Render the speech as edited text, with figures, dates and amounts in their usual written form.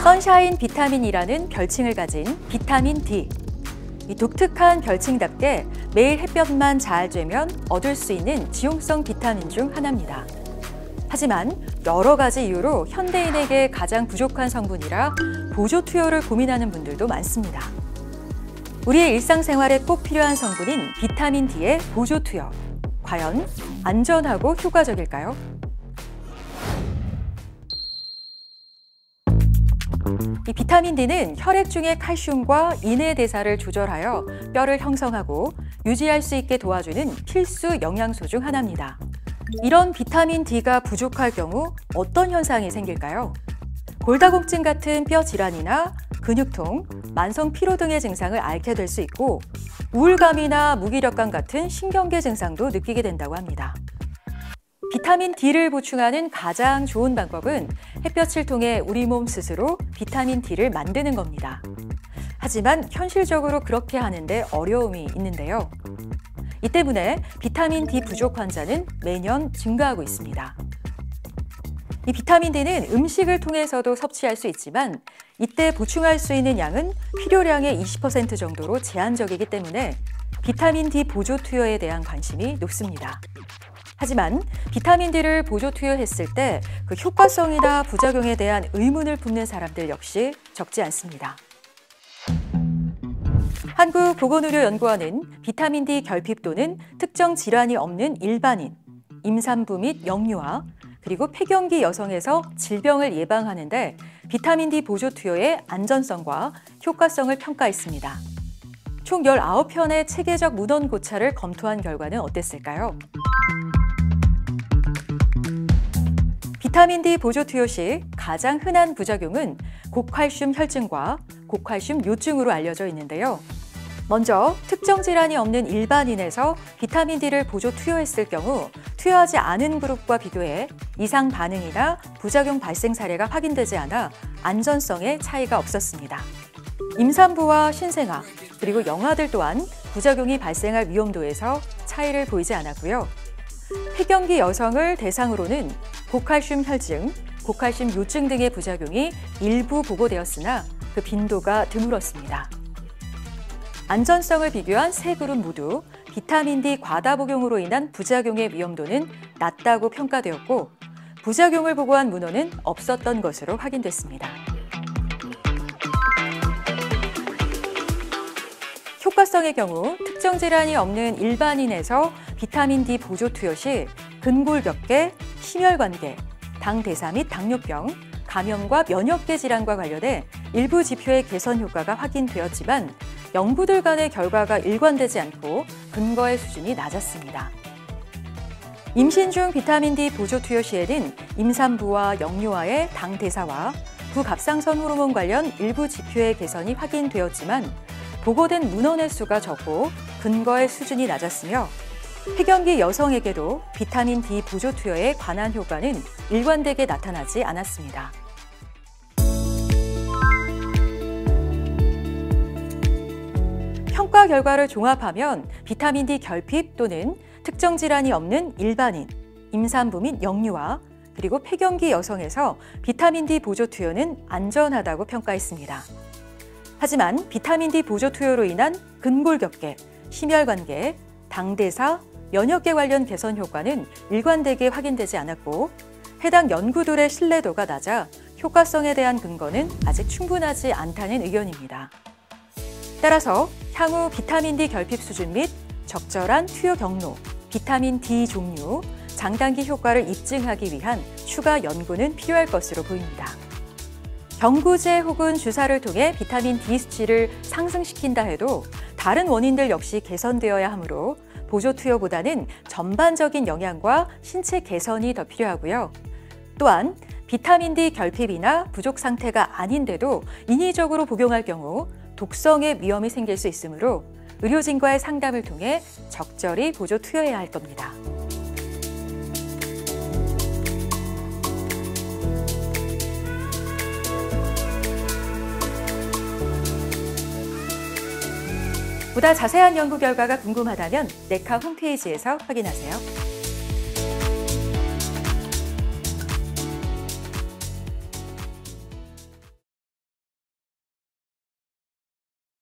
선샤인 비타민이라는 별칭을 가진 비타민 D. 이 독특한 별칭답게 매일 햇볕만 잘 쬐면 얻을 수 있는 지용성 비타민 중 하나입니다. 하지만 여러 가지 이유로 현대인에게 가장 부족한 성분이라 보조 투여를 고민하는 분들도 많습니다. 우리의 일상생활에 꼭 필요한 성분인 비타민 D의 보조 투여. 과연 안전하고 효과적일까요? 이 비타민 D는 혈액 중의 칼슘과 인의 대사를 조절하여 뼈를 형성하고 유지할 수 있게 도와주는 필수 영양소 중 하나입니다. 이런 비타민 D가 부족할 경우 어떤 현상이 생길까요? 골다공증 같은 뼈 질환이나 근육통, 만성 피로 등의 증상을 앓게 될 수 있고 우울감이나 무기력감 같은 신경계 증상도 느끼게 된다고 합니다. 비타민 D를 보충하는 가장 좋은 방법은 햇볕을 통해 우리 몸 스스로 비타민 D를 만드는 겁니다. 하지만 현실적으로 그렇게 하는데 어려움이 있는데요. 이 때문에 비타민 D 부족 환자는 매년 증가하고 있습니다. 이 비타민 D는 음식을 통해서도 섭취할 수 있지만 이때 보충할 수 있는 양은 필요량의 20% 정도로 제한적이기 때문에 비타민 D 보조 투여에 대한 관심이 높습니다. 하지만 비타민 D를 보조 투여했을 때 그 효과성이나 부작용에 대한 의문을 품는 사람들 역시 적지 않습니다. 한국보건의료연구원은 비타민 D 결핍 또는 특정 질환이 없는 일반인, 임산부 및 영유아, 그리고 폐경기 여성에서 질병을 예방하는 데 비타민 D 보조 투여의 안전성과 효과성을 평가했습니다. 총 19편의 체계적 문헌 고찰을 검토한 결과는 어땠을까요? 비타민 D 보조 투여 시 가장 흔한 부작용은 고칼슘 혈증과 고칼슘 요증으로 알려져 있는데요. 먼저 특정 질환이 없는 일반인에서 비타민 D를 보조 투여했을 경우 투여하지 않은 그룹과 비교해 이상 반응이나 부작용 발생 사례가 확인되지 않아 안전성에 차이가 없었습니다. 임산부와 신생아, 그리고 영아들 또한 부작용이 발생할 위험도에서 차이를 보이지 않았고요. 폐경기 여성을 대상으로는 고칼슘 혈증, 고칼슘 요증 등의 부작용이 일부 보고되었으나 그 빈도가 드물었습니다. 안전성을 비교한 세 그룹 모두 비타민 D 과다 복용으로 인한 부작용의 위험도는 낮다고 평가되었고 부작용을 보고한 문헌은 없었던 것으로 확인됐습니다. 효과성의 경우 특정 질환이 없는 일반인에서 비타민 D 보조 투여 시 근골격계, 심혈관계, 당대사 및 당뇨병, 감염과 면역계 질환과 관련해 일부 지표의 개선 효과가 확인되었지만 연구들 간의 결과가 일관되지 않고 근거의 수준이 낮았습니다. 임신 중 비타민 D 보조 투여 시에는 임산부와 영유아의 당대사와 부갑상선 호르몬 관련 일부 지표의 개선이 확인되었지만 보고된 문헌의 수가 적고 근거의 수준이 낮았으며 폐경기 여성에게도 비타민 D 보조 투여에 관한 효과는 일관되게 나타나지 않았습니다. 평가 결과를 종합하면 비타민 D 결핍 또는 특정 질환이 없는 일반인, 임산부 및 영유아, 그리고 폐경기 여성에서 비타민 D 보조 투여는 안전하다고 평가했습니다. 하지만 비타민 D 보조 투여로 인한 근골격계, 심혈관계, 당대사, 면역계 관련 개선 효과는 일관되게 확인되지 않았고 해당 연구들의 신뢰도가 낮아 효과성에 대한 근거는 아직 충분하지 않다는 의견입니다. 따라서 향후 비타민 D 결핍 수준 및 적절한 투여 경로, 비타민 D 종류, 장단기 효과를 입증하기 위한 추가 연구는 필요할 것으로 보입니다. 경구제 혹은 주사를 통해 비타민 D 수치를 상승시킨다 해도 다른 원인들 역시 개선되어야 하므로 보조 투여보다는 전반적인 영양과 신체 개선이 더 필요하고요. 또한 비타민 D 결핍이나 부족 상태가 아닌데도 인위적으로 복용할 경우 독성의 위험이 생길 수 있으므로 의료진과의 상담을 통해 적절히 보조 투여해야 할 겁니다. 보다 자세한 연구 결과가 궁금하다면 네카 홈페이지에서 확인하세요.